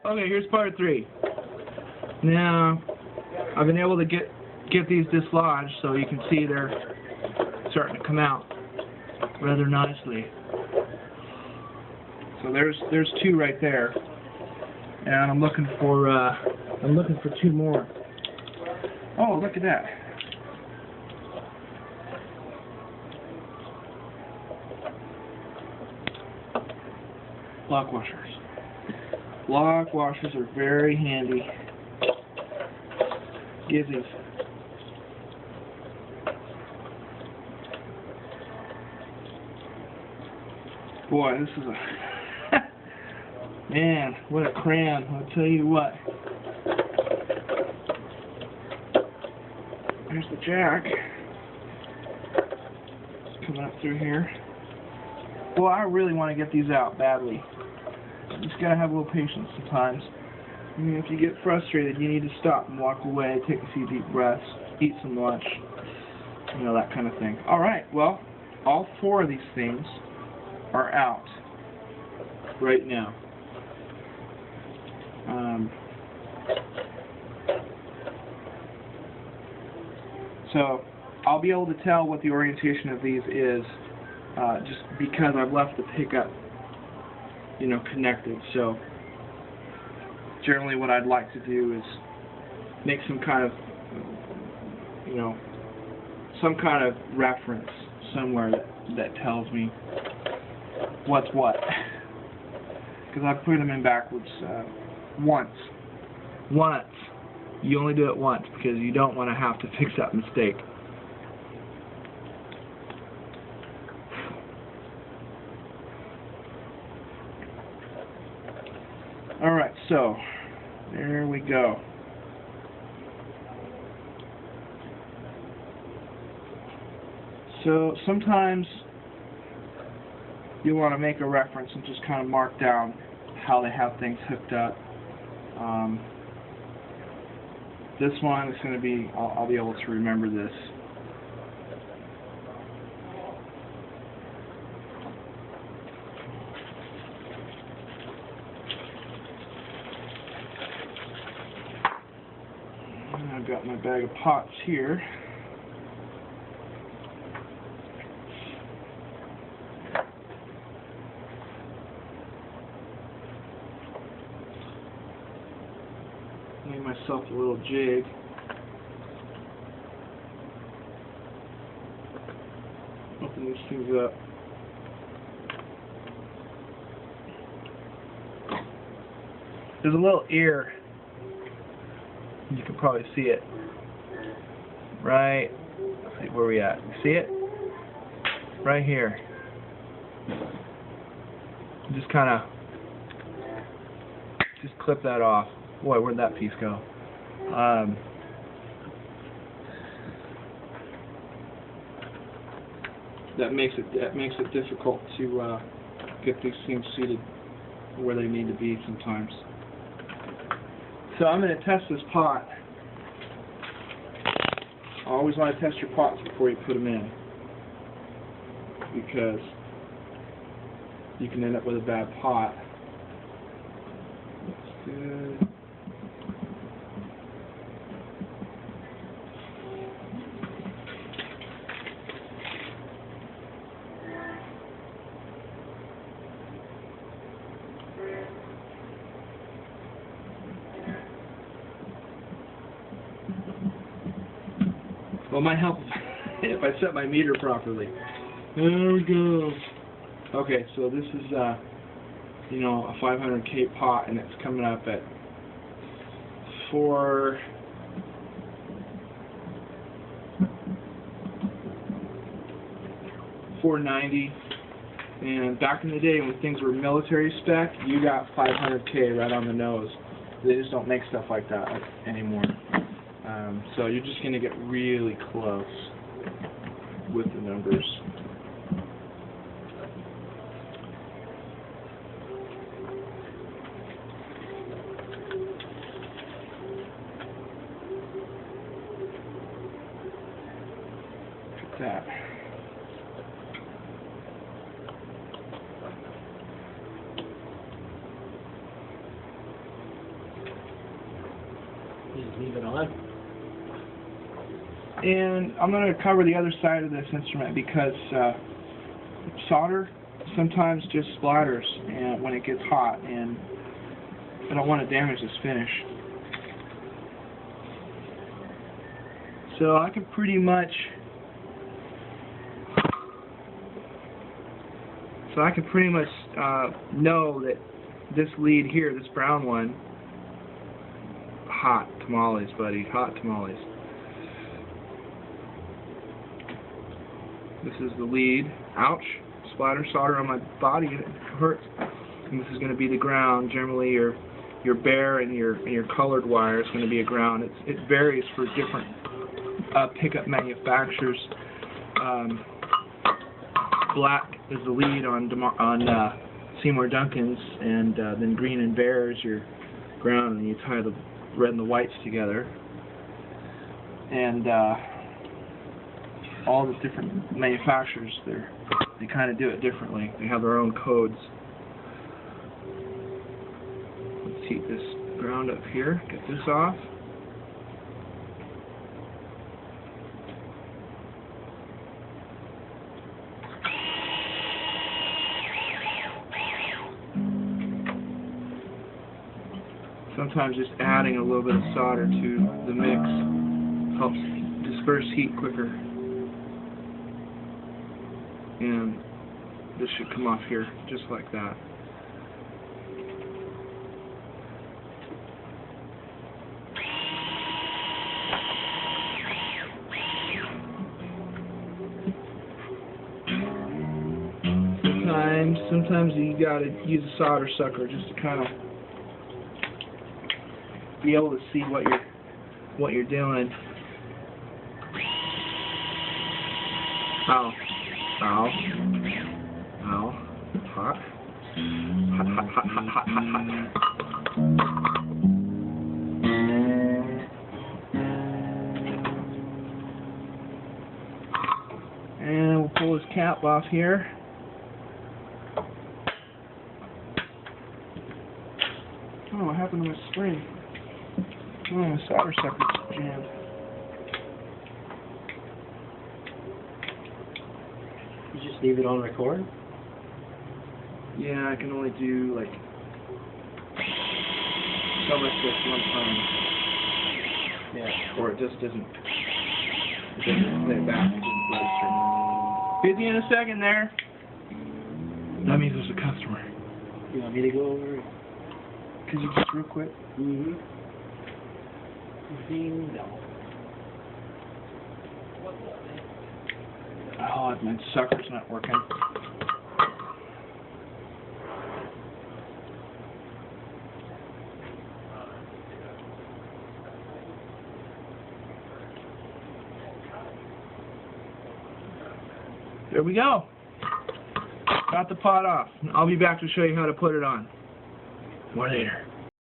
Okay, here's part 3. Now, I've been able to get these dislodged, so you can see they're starting to come out rather nicely. So there's 2 right there, and I'm looking for 2 more. Oh, look at that! Lock washers. Lock washers are very handy. Gizzies. Boy, this is a man, what a cram, I'll tell you what. There's the jack. It's coming up through here. Well, I really want to get these out badly. You just gotta have a little patience sometimes. I mean, if you get frustrated, you need to stop and walk away, take a few deep breaths, eat some lunch, you know, that kind of thing. Alright, well, all 4 of these things are out right now. So, I'll be able to tell what the orientation of these is just because I've left the pickup, you know, connected. So generally what I'd like to do is make some kind of, you know, some kind of reference somewhere that tells me what's what. Because I put them in backwards once. You only do it once because you don't want to have to fix that mistake. Alright, so there we go. So sometimes you want to make a reference and just kind of mark down how they have things hooked up. This one is going to be, I'll be able to remember this. I've got my bag of pots here. Made myself a little jig. Open these things up. There's a little ear. You can probably see it. Right. Let's see where we at. You see it? Right here. Just kind of clip that off. Boy, where'd that piece go? That makes it difficult to get these things seated where they need to be sometimes. So I'm going to test this pot. I always want to test your pots before you put them in, because you can end up with a bad pot. Looks good. Well, it might help if I set my meter properly. There we go. Okay, so this is, you know, a 500K pot, and it's coming up at 490. And back in the day when things were military spec, you got 500K right on the nose. They just don't make stuff like that anymore. So you're just going to get really close with the numbers. Look at that. Leave it on. And I'm going to cover the other side of this instrument because solder sometimes just splatters and when it gets hot, and I don't want to damage this finish. So I can pretty much know that this lead here, this brown one, hot tamales, buddy, hot tamales. This is the lead. Ouch! Splatter solder on my body. It hurts. And this is going to be the ground. Generally, your bare and your colored wire is going to be a ground. It varies for different pickup manufacturers. Black is the lead on Seymour Duncan's, and then green and bare is your ground, and you tie the red and the whites together. And all the different manufacturers, they kind of do it differently. They have their own codes. Let's heat this ground up here. Get this off. Sometimes just adding a little bit of solder to the mix helps disperse heat quicker. And this should come off here just like that. Sometimes you gotta use a solder sucker just to kind of be able to see what you're doing. Ow. Ow. Ow. Hot. Hot, hot, hot, hot, hot, hot, hot, hot. And we'll pull this cap off here. Oh, what happened to my spring? Oh, my solder sucker's jammed. You just leave it on record? Yeah, I can only do like so much this one time. Yeah, or it just doesn't play it back. It doesn't register. Busy in a second there. That means there's a customer. You want me to go over? Could you just real quick? Mm-hmm. No. Oh, my sucker's not working. There we go. Got the pot off. I'll be back to show you how to put it on. More later.